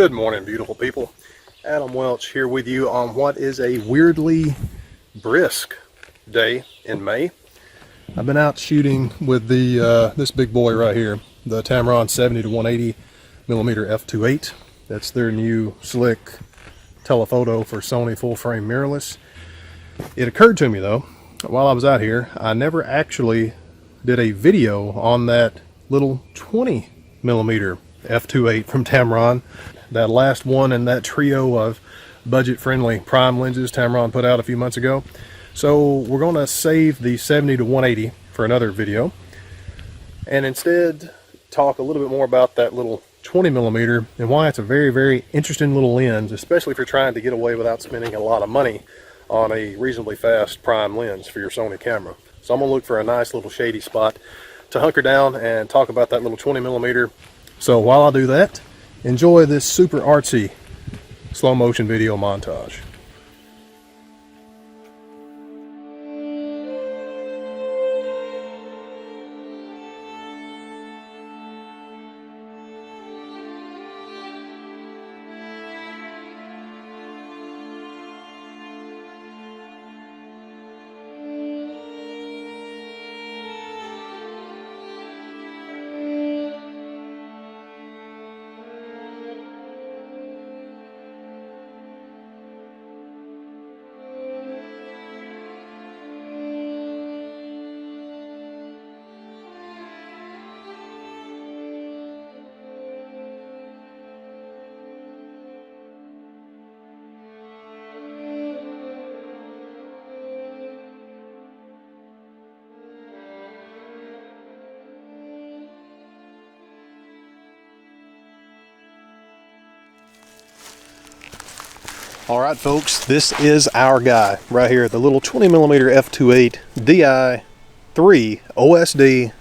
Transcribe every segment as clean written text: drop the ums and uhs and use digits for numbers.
Good morning, beautiful people. Adam Welch here with you on what is a weirdly brisk day in May. I've been out shooting with the this big boy right here, the Tamron 70-180mm f2.8. That's their new slick telephoto for Sony full frame mirrorless. It occurred to me though, while I was out here, I never actually did a video on that little 20mm f2.8 from Tamron. That last one in that trio of budget-friendly prime lenses Tamron put out a few months ago. So we're going to save the 70-180 for another video, and instead talk a little bit more about that little 20mm and why it's a very, very interesting little lens, especially if you're trying to get away without spending a lot of money on a reasonably fast prime lens for your Sony camera. So I'm going to look for a nice little shady spot to hunker down and talk about that little 20mm. So while I do that, enjoy this super artsy slow motion video montage. Alright folks, this is our guy right here, the little 20mm f2.8 Di3 OSD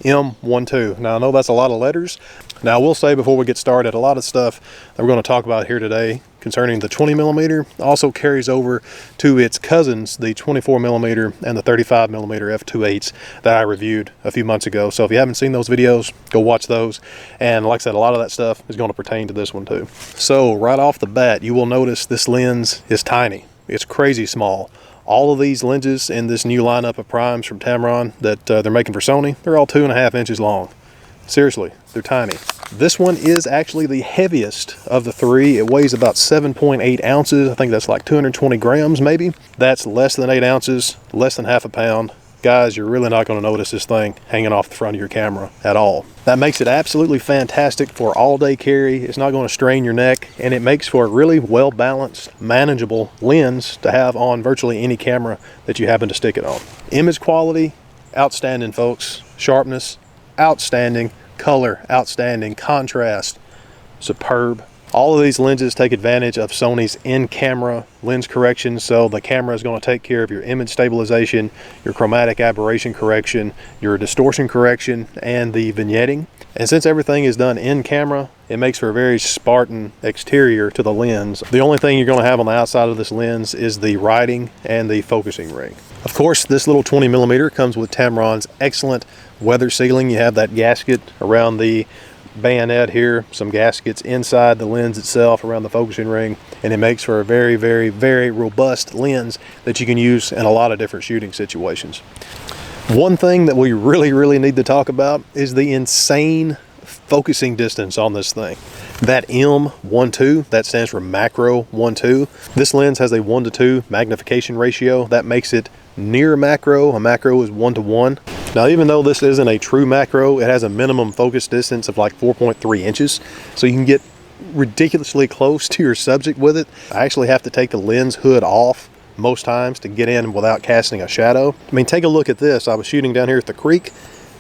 M12. Now I know that's a lot of letters. Now I will say before we get started, a lot of stuff that we're going to talk about here today concerning the 20mm also carries over to its cousins, the 24mm and the 35mm f2.8s that I reviewed a few months ago. So if you haven't seen those videos, go watch those. And like I said, a lot of that stuff is going to pertain to this one too. So right off the bat, you will notice this lens is tiny. It's crazy small. All of these lenses in this new lineup of primes from Tamron that they're making for Sony, they're all 2.5 inches long. Seriously, they're tiny. This one is actually the heaviest of the three. It weighs about 7.8 ounces. I think that's like 220 grams maybe. That's less than 8 ounces, less than half a pound. Guys, you're really not going to notice this thing hanging off the front of your camera at all. That makes it absolutely fantastic for all-day carry. It's not going to strain your neck, and it makes for a really well-balanced, manageable lens to have on virtually any camera that you happen to stick it on. Image quality, outstanding folks. Sharpness, outstanding. Color, outstanding. Contrast, superb. All of these lenses take advantage of Sony's in-camera lens correction, so the camera is going to take care of your image stabilization, your chromatic aberration correction, your distortion correction, and the vignetting. And since everything is done in camera, it makes for a very Spartan exterior to the lens. The only thing you're going to have on the outside of this lens is the writing and the focusing ring. Of course, this little 20mm comes with Tamron's excellent weather sealing. You have that gasket around the bayonet here, some gaskets inside the lens itself around the focusing ring, and it makes for a very, very, very robust lens that you can use in a lot of different shooting situations. One thing that we really need to talk about is the insane focusing distance on this thing. That M12, that stands for macro 1.2. This lens has a 1:2 magnification ratio. That makes it near macro. A macro is 1:1. Now, even though this isn't a true macro, it has a minimum focus distance of like 4.3 inches. So you can get ridiculously close to your subject with it. I actually have to take the lens hood off most times to get in without casting a shadow. I mean, take a look at this. I was shooting down here at the creek.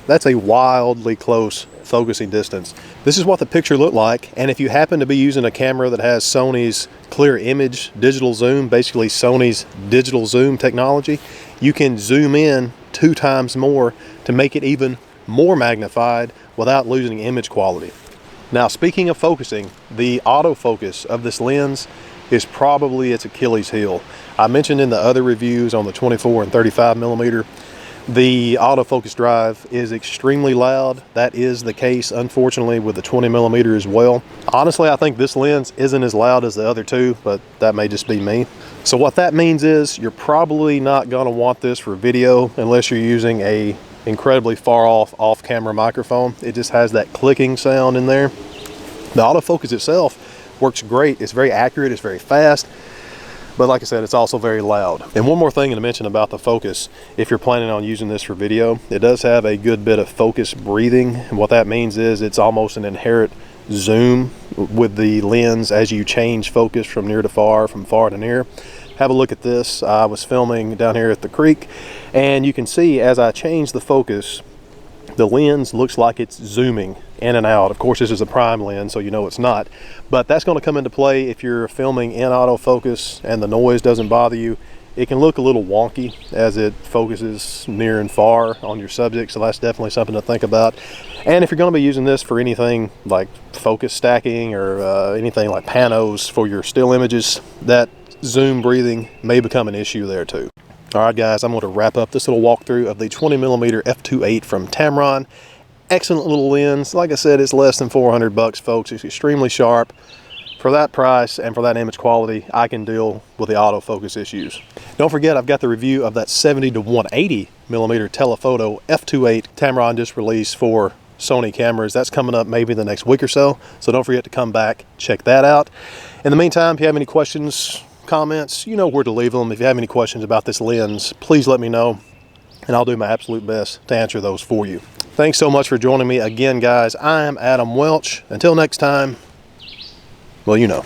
That's a wildly close focusing distance. This is what the picture looked like, and if you happen to be using a camera that has Sony's clear image digital zoom, basically Sony's digital zoom technology, you can zoom in 2 times more to make it even more magnified without losing image quality. Now, speaking of focusing, the autofocus of this lens is probably its Achilles heel. I mentioned in the other reviews on the 24 and 35mm The autofocus drive is extremely loud. That is the case, unfortunately, with the 20mm as well. Honestly, I think this lens isn't as loud as the other two, but that may just be me. So what that means is you're probably not going to want this for video unless you're using a incredibly far off-camera microphone. It just has that clicking sound in there. The autofocus itself works great. It's very accurate, it's very fast, but like I said, it's also very loud. And one more thing to mention about the focus, if you're planning on using this for video, it does have a good bit of focus breathing. And what that means is it's almost an inherent zoom with the lens as you change focus from near to far, from far to near. Have a look at this. I was filming down here at the creek, and you can see as I change the focus, the lens looks like it's zooming in and out. Of course, this is a prime lens, so you know it's not, but that's going to come into play if you're filming in autofocus and the noise doesn't bother you. It can look a little wonky as it focuses near and far on your subject, so that's definitely something to think about. And if you're going to be using this for anything like focus stacking or anything like panos for your still images, that zoom breathing may become an issue there too. All right, guys, I'm going to wrap up this little walkthrough of the 20mm f2.8 from Tamron. Excellent little lens. Like I said, it's less than 400 bucks, folks. It's extremely sharp. For that price and for that image quality, I can deal with the autofocus issues. Don't forget, I've got the review of that 70 to 180mm telephoto f2.8 Tamron just released for Sony cameras. That's coming up maybe the next week or so. So don't forget to come back, check that out. In the meantime, if you have any questions, comments, you know where to leave them. If you have any questions about this lens, please let me know, and I'll do my absolute best to answer those for you. Thanks so much for joining me again, guys. I am Adam Welch. Until next time, well, you know.